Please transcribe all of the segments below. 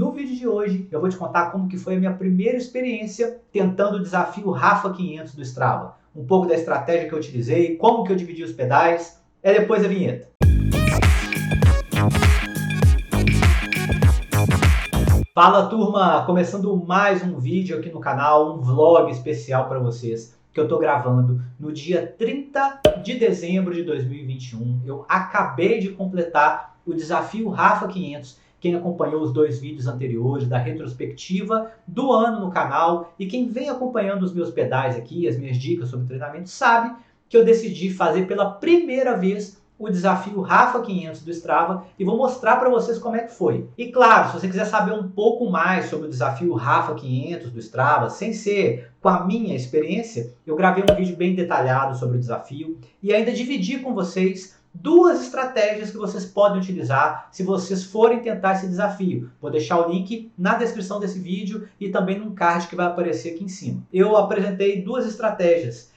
No vídeo de hoje eu vou te contar como que foi a minha primeira experiência tentando o desafio Rafa 500 do Strava. Um pouco da estratégia que eu utilizei, como que eu dividi os pedais, é depois da vinheta. Fala turma, começando mais um vídeo aqui no canal, um vlog especial para vocês que eu tô gravando no dia 30 de dezembro de 2021. Eu acabei de completar o desafio Rafa 500. Quem acompanhou os dois vídeos anteriores da retrospectiva do ano no canal e quem vem acompanhando os meus pedais aqui, as minhas dicas sobre treinamento, sabe que eu decidi fazer pela primeira vez o desafio Rafa 500 do Strava e vou mostrar para vocês como é que foi. E claro, se você quiser saber um pouco mais sobre o desafio Rafa 500 do Strava, sem ser com a minha experiência, eu gravei um vídeo bem detalhado sobre o desafio e ainda dividi com vocês duas estratégias que vocês podem utilizar se vocês forem tentar esse desafio. Vou deixar o link na descrição desse vídeo e também num card que vai aparecer aqui em cima. Eu apresentei duas estratégias.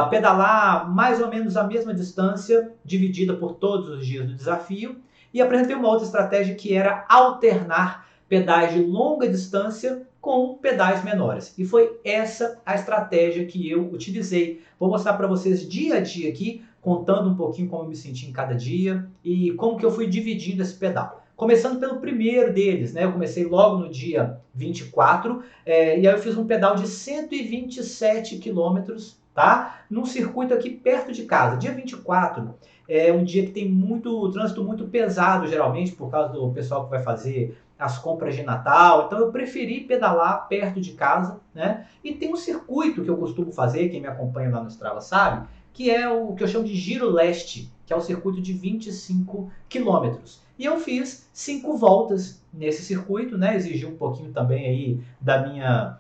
Pedalar mais ou menos a mesma distância, dividida por todos os dias do desafio, e apresentei uma outra estratégia que era alternar pedais de longa distância com pedais menores. E foi essa a estratégia que eu utilizei. Vou mostrar para vocês dia a dia aqui, contando um pouquinho como eu me senti em cada dia e como que eu fui dividindo esse pedal. Começando pelo primeiro deles, né? Eu comecei logo no dia 24, e aí eu fiz um pedal de 127 quilômetros, tá? Num circuito aqui perto de casa. Dia 24 é um dia que tem muito trânsito muito pesado, geralmente, por causa do pessoal que vai fazer as compras de Natal. Então eu preferi pedalar perto de casa, né? E tem um circuito que eu costumo fazer, quem me acompanha lá no Strava sabe, que é o que eu chamo de Giro Leste, que é um circuito de 25 quilômetros. E eu fiz 5 voltas nesse circuito, né? Exigi um pouquinho também aí da minha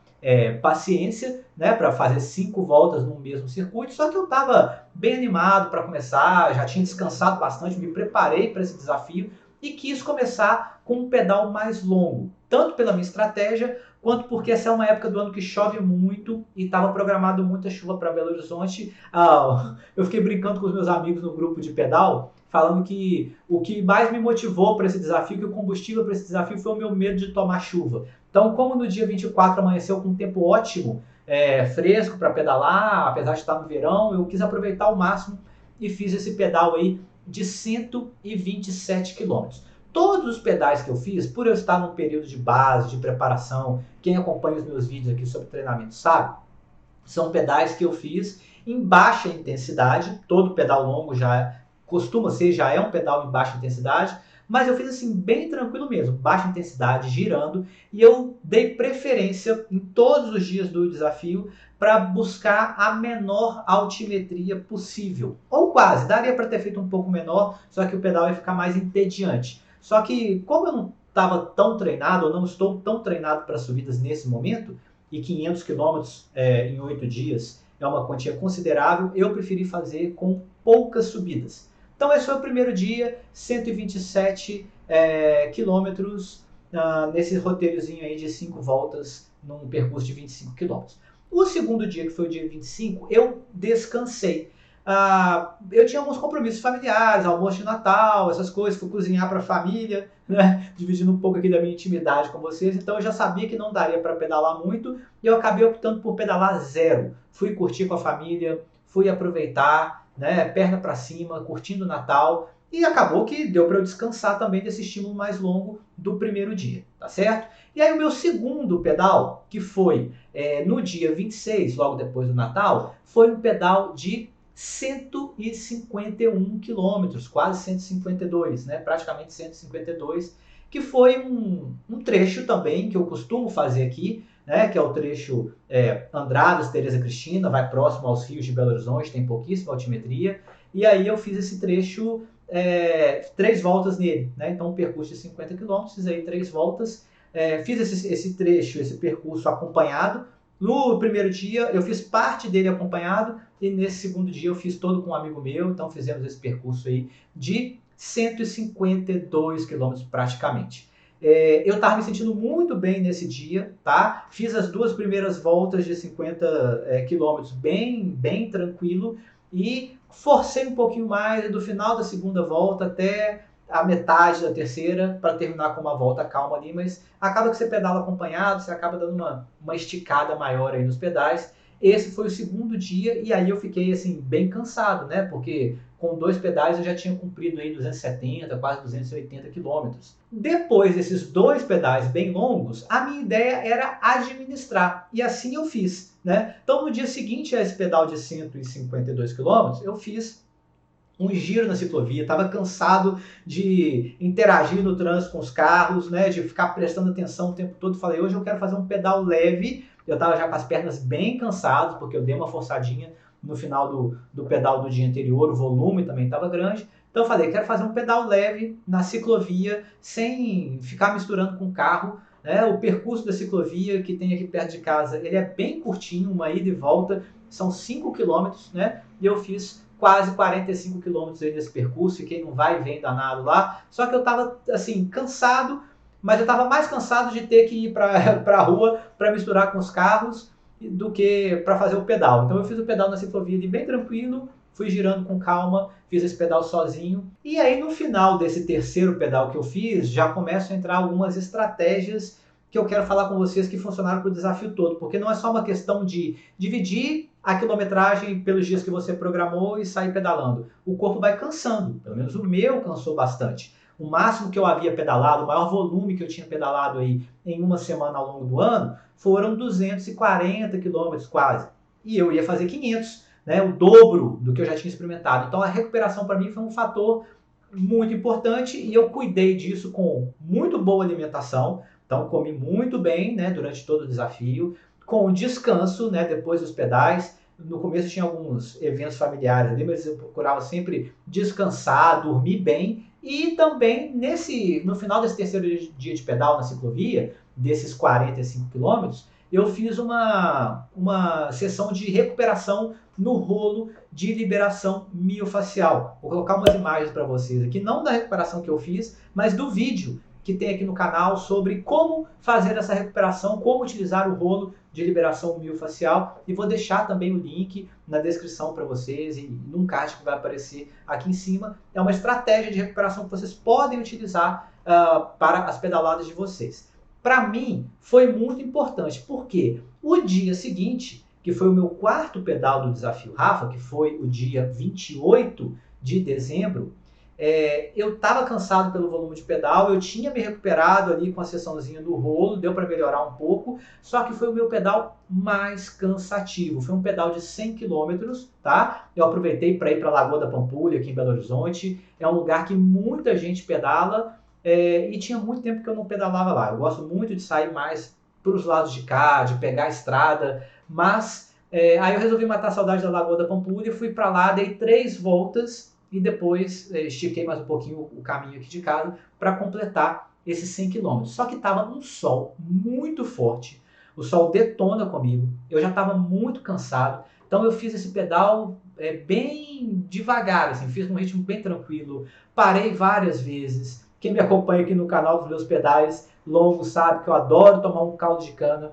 paciência, né, para fazer 5 voltas no mesmo circuito, só que eu estava bem animado para começar, já tinha descansado bastante, me preparei para esse desafio e quis começar com um pedal mais longo, tanto pela minha estratégia, quanto porque essa é uma época do ano que chove muito e estava programado muita chuva para Belo Horizonte. Eu fiquei brincando com os meus amigos no grupo de pedal, falando que o que mais me motivou para esse desafio, que o combustível para esse desafio foi o meu medo de tomar chuva. Então, como no dia 24 amanheceu com um tempo ótimo, fresco para pedalar, apesar de estar no verão, eu quis aproveitar ao máximo e fiz esse pedal aí de 127 quilômetros. Todos os pedais que eu fiz, por eu estar num período de base, de preparação, quem acompanha os meus vídeos aqui sobre treinamento sabe, são pedais que eu fiz em baixa intensidade. Todo pedal longo já costuma ser, já é um pedal em baixa intensidade, mas eu fiz assim bem tranquilo mesmo, baixa intensidade, girando, e eu dei preferência em todos os dias do desafio para buscar a menor altimetria possível, ou quase, daria para ter feito um pouco menor, só que o pedal ia ficar mais entediante. Só que como eu não estava tão treinado, ou não estou tão treinado para subidas nesse momento, e 500 quilômetros em 8 dias é uma quantia considerável, eu preferi fazer com poucas subidas. Então esse foi o primeiro dia, 127 quilômetros nesse roteirozinho aí de 5 voltas num percurso de 25 quilômetros. O segundo dia, que foi o dia 25, eu descansei. Eu tinha alguns compromissos familiares, almoço de Natal, essas coisas, fui cozinhar para a família, né? Dividindo um pouco aqui da minha intimidade com vocês, então eu já sabia que não daria para pedalar muito e eu acabei optando por pedalar zero. Fui curtir com a família, fui aproveitar, né, perna para cima, curtindo o Natal, e acabou que deu para eu descansar também desse estímulo mais longo do primeiro dia, tá certo? E aí o meu segundo pedal, que foi no dia 26, logo depois do Natal, foi um pedal de 151 quilômetros, quase 152, né? Praticamente 152, que foi um trecho também que eu costumo fazer aqui, né? Que é o trecho Andradas, Tereza Cristina, vai próximo aos rios de Belo Horizonte, tem pouquíssima altimetria, e aí eu fiz esse trecho 3 voltas nele, né? Então um percurso de 50 quilômetros, fiz aí 3 voltas, fiz esse trecho, esse percurso acompanhado. No primeiro dia eu fiz parte dele acompanhado e nesse segundo dia eu fiz todo com um amigo meu, então fizemos esse percurso aí de 152 quilômetros praticamente. Eu estava me sentindo muito bem nesse dia, tá? Fiz as 2 primeiras voltas de 50 quilômetros bem tranquilo e forcei um pouquinho mais do final da segunda volta até a metade da terceira para terminar com uma volta calma ali, mas acaba que você pedala acompanhado, você acaba dando uma esticada maior aí nos pedais. Esse foi o segundo dia e aí eu fiquei assim bem cansado, né? Porque com 2 pedais eu já tinha cumprido aí 270, quase 280 quilômetros. Depois desses 2 pedais bem longos, a minha ideia era administrar e assim eu fiz, né? Então no dia seguinte a esse pedal de 152 quilômetros, eu fiz um giro na ciclovia, estava cansado de interagir no trânsito com os carros, né, de ficar prestando atenção o tempo todo. Falei, hoje eu quero fazer um pedal leve. Eu estava já com as pernas bem cansadas, porque eu dei uma forçadinha no final do pedal do dia anterior, o volume também estava grande. Então eu falei, quero fazer um pedal leve na ciclovia, sem ficar misturando com o carro. Né? O percurso da ciclovia que tem aqui perto de casa, ele é bem curtinho, uma ida e volta, são 5 quilômetros, né? E eu fiz quase 45 quilômetros aí nesse percurso, fiquei num vai e vem danado lá, só que eu estava assim, cansado, mas eu estava mais cansado de ter que ir para a rua para misturar com os carros do que para fazer o pedal. Então eu fiz o pedal na ciclovia ali bem tranquilo, fui girando com calma, fiz esse pedal sozinho. E aí no final desse terceiro pedal que eu fiz, já começam a entrar algumas estratégias que eu quero falar com vocês que funcionaram para o desafio todo, porque não é só uma questão de dividir a quilometragem pelos dias que você programou e sair pedalando. O corpo vai cansando, pelo menos o meu cansou bastante. O máximo que eu havia pedalado, o maior volume que eu tinha pedalado aí em uma semana ao longo do ano, foram 240 quilômetros quase. E eu ia fazer 500, né, o dobro do que eu já tinha experimentado. Então a recuperação para mim foi um fator muito importante e eu cuidei disso com muito boa alimentação. Então comi muito bem, né, durante todo o desafio, com descanso, né, depois dos pedais. No começo tinha alguns eventos familiares ali, mas eu procurava sempre descansar, dormir bem. E também no final desse terceiro dia de pedal na ciclovia, desses 45 quilômetros, eu fiz uma sessão de recuperação no rolo de liberação miofacial. Vou colocar umas imagens para vocês aqui, não da recuperação que eu fiz, mas do vídeo que tem aqui no canal sobre como fazer essa recuperação, como utilizar o rolo de liberação miofacial, e vou deixar também o link na descrição para vocês e num card que vai aparecer aqui em cima. É uma estratégia de recuperação que vocês podem utilizar para as pedaladas de vocês. Para mim, foi muito importante, porque o dia seguinte, que foi o meu 4º pedal do Desafio Rafa, que foi o dia 28 de dezembro, eu estava cansado pelo volume de pedal, eu tinha me recuperado ali com a sessãozinha do rolo, deu para melhorar um pouco, só que foi o meu pedal mais cansativo. Foi um pedal de 100 km, tá? Eu aproveitei para ir para a Lagoa da Pampulha, aqui em Belo Horizonte. É um lugar que muita gente pedala e tinha muito tempo que eu não pedalava lá. Eu gosto muito de sair mais para os lados de cá, de pegar a estrada, mas aí eu resolvi matar a saudade da Lagoa da Pampulha, fui para lá, dei 3 voltas, e depois estiquei mais um pouquinho o caminho aqui de casa para completar esses 100 km. Só que estava um sol muito forte, o sol detona comigo, eu já estava muito cansado, então eu fiz esse pedal bem devagar, assim, fiz num ritmo bem tranquilo, parei várias vezes. Quem me acompanha aqui no canal dos meus pedais longos sabe que eu adoro tomar um caldo de cana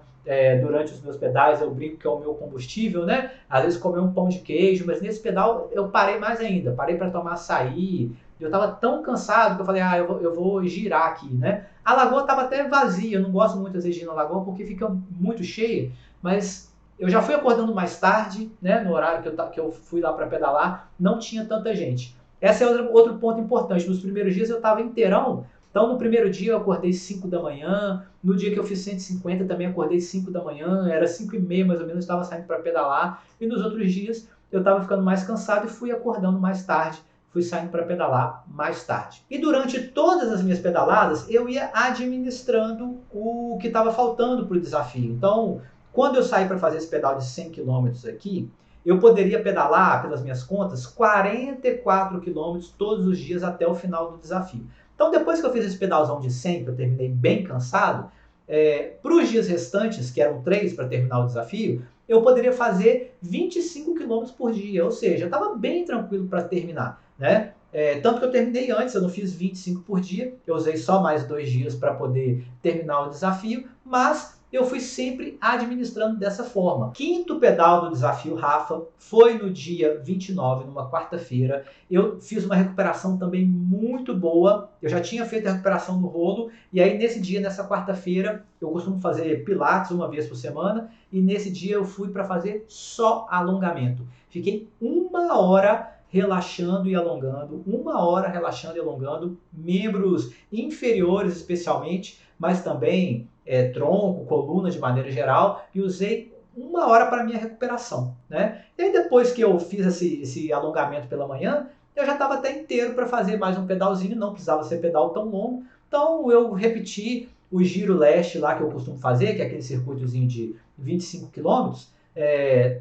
durante os meus pedais. Eu brinco que é o meu combustível, né? Às vezes comer um pão de queijo, mas nesse pedal eu parei mais ainda, parei para tomar açaí. Eu estava tão cansado que eu falei, eu vou girar aqui, né? A lagoa estava até vazia, eu não gosto muito às vezes de ir na lagoa porque fica muito cheia, mas eu já fui acordando mais tarde, né? No horário que eu fui lá para pedalar, não tinha tanta gente. Esse é outro ponto importante. Nos primeiros dias eu estava inteirão. Então, no primeiro dia eu acordei 5 da manhã, no dia que eu fiz 150 também acordei 5 da manhã, era 5h30 mais ou menos, estava saindo para pedalar, e nos outros dias eu estava ficando mais cansado e fui acordando mais tarde, fui saindo para pedalar mais tarde. E durante todas as minhas pedaladas, eu ia administrando o que estava faltando para o desafio. Então, quando eu saí para fazer esse pedal de 100 km aqui, eu poderia pedalar, pelas minhas contas, 44 km todos os dias até o final do desafio. Então, depois que eu fiz esse pedalzão de 100, que eu terminei bem cansado, para os dias restantes, que eram 3 para terminar o desafio, eu poderia fazer 25 km por dia, ou seja, eu estava bem tranquilo para terminar, né? Tanto que eu terminei antes, eu não fiz 25 por dia, eu usei só mais 2 dias para poder terminar o desafio, mas eu fui sempre administrando dessa forma. Quinto pedal do desafio Rafa foi no dia 29, numa quarta-feira. Eu fiz uma recuperação também muito boa, eu já tinha feito a recuperação no rolo, e aí nesse dia, nessa quarta-feira, eu costumo fazer pilates uma vez por semana, e nesse dia eu fui para fazer só alongamento. Fiquei 1 hora relaxando e alongando, 1 hora relaxando e alongando, membros inferiores especialmente, mas também tronco, coluna de maneira geral, e usei 1 hora para minha recuperação, né? E aí depois que eu fiz esse alongamento pela manhã, eu já estava até inteiro para fazer mais um pedalzinho, não precisava ser pedal tão longo, então eu repeti o giro leste lá que eu costumo fazer, que é aquele circuitozinho de 25 quilômetros,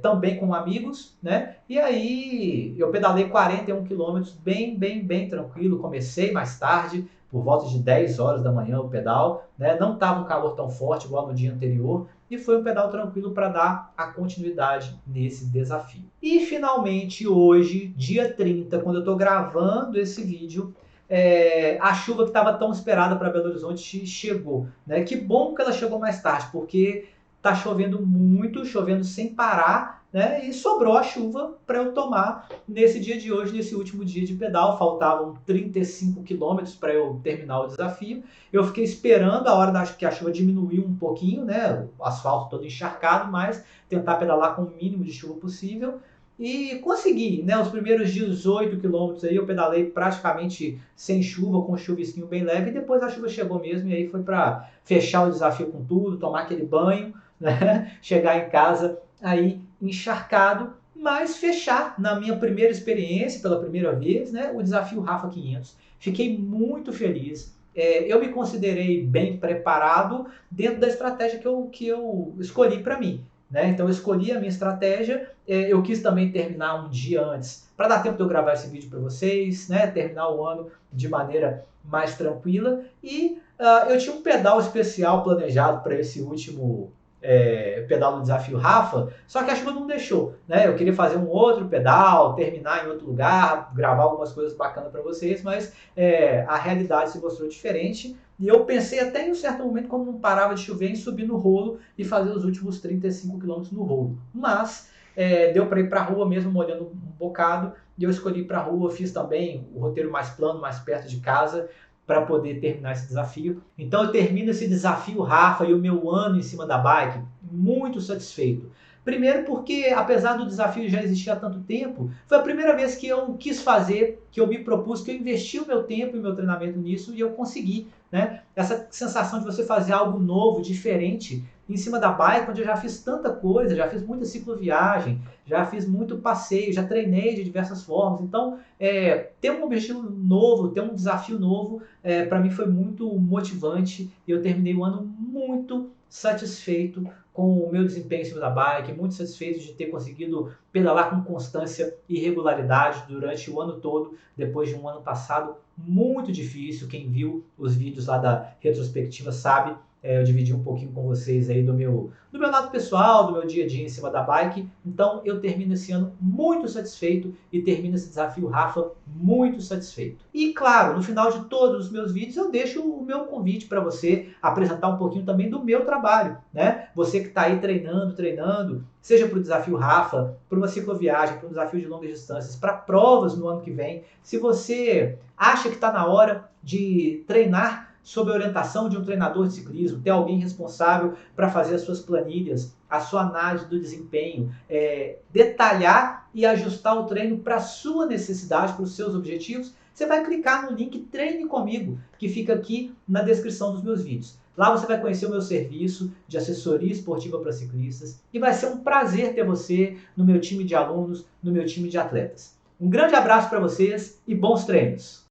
também com amigos, né? E aí eu pedalei 41 quilômetros bem tranquilo, comecei mais tarde, por volta de 10 horas da manhã o pedal, né? Não estava um calor tão forte igual no dia anterior, e foi um pedal tranquilo para dar a continuidade nesse desafio. E finalmente hoje, dia 30, quando eu estou gravando esse vídeo, a chuva que estava tão esperada para Belo Horizonte chegou, né? Que bom que ela chegou mais tarde, porque tá chovendo muito, chovendo sem parar, né? E sobrou a chuva para eu tomar nesse dia de hoje, nesse último dia de pedal. Faltavam 35 quilômetros para eu terminar o desafio. Eu fiquei esperando a hora que a chuva diminuiu um pouquinho, né? O asfalto todo encharcado, mas tentar pedalar com o mínimo de chuva possível. E consegui, né? Os primeiros 18 quilômetros aí eu pedalei praticamente sem chuva, com um chuvisquinho bem leve, e depois a chuva chegou mesmo, e aí foi para fechar o desafio com tudo, tomar aquele banho, né? Chegar em casa aí encharcado, mas fechar na minha primeira experiência, pela primeira vez, né? O desafio Rafa 500. Fiquei muito feliz. Eu me considerei bem preparado dentro da estratégia que eu escolhi para mim. Né? Então eu escolhi a minha estratégia, eu quis também terminar um dia antes, para dar tempo de eu gravar esse vídeo para vocês, né? Terminar o ano de maneira mais tranquila, e eu tinha um pedal especial planejado para esse último pedal do desafio Rafa, só que a chuva não deixou, né? Eu queria fazer um outro pedal, terminar em outro lugar, gravar algumas coisas bacanas para vocês, mas a realidade se mostrou diferente. E eu pensei até em um certo momento, quando não parava de chover, em subir no rolo e fazer os últimos 35 quilômetros no rolo. Mas deu para ir para a rua mesmo, molhando um bocado, e eu escolhi ir para a rua, fiz também o roteiro mais plano, mais perto de casa, para poder terminar esse desafio. Então eu termino esse desafio Rafa e o meu ano em cima da bike muito satisfeito. Primeiro porque, apesar do desafio já existir há tanto tempo, foi a primeira vez que eu quis fazer, que eu me propus, que eu investi o meu tempo e o meu treinamento nisso, e eu consegui, né? Essa sensação de você fazer algo novo, diferente, em cima da bike, onde eu já fiz tanta coisa, já fiz muita cicloviagem, já fiz muito passeio, já treinei de diversas formas. Então, ter um objetivo novo, ter um desafio novo, para mim foi muito motivante, e eu terminei o ano muito satisfeito com o meu desempenho em cima da bike, muito satisfeito de ter conseguido pedalar com constância e regularidade durante o ano todo, depois de um ano passado muito difícil. Quem viu os vídeos lá da retrospectiva sabe, eu dividi um pouquinho com vocês aí do meu lado pessoal, do meu dia a dia em cima da bike. Então eu termino esse ano muito satisfeito e termino esse desafio Rafa muito satisfeito. E claro, no final de todos os meus vídeos eu deixo o meu convite para você apresentar um pouquinho também do meu trabalho, né? Você que está aí treinando, seja para o desafio Rafa, para uma cicloviagem, para um desafio de longas distâncias, para provas no ano que vem. Se você acha que está na hora de treinar sob a orientação de um treinador de ciclismo, ter alguém responsável para fazer as suas planilhas, a sua análise do desempenho, detalhar e ajustar o treino para a sua necessidade, para os seus objetivos, você vai clicar no link Treine Comigo, que fica aqui na descrição dos meus vídeos. Lá você vai conhecer o meu serviço de assessoria esportiva para ciclistas, e vai ser um prazer ter você no meu time de alunos, no meu time de atletas. Um grande abraço para vocês e bons treinos!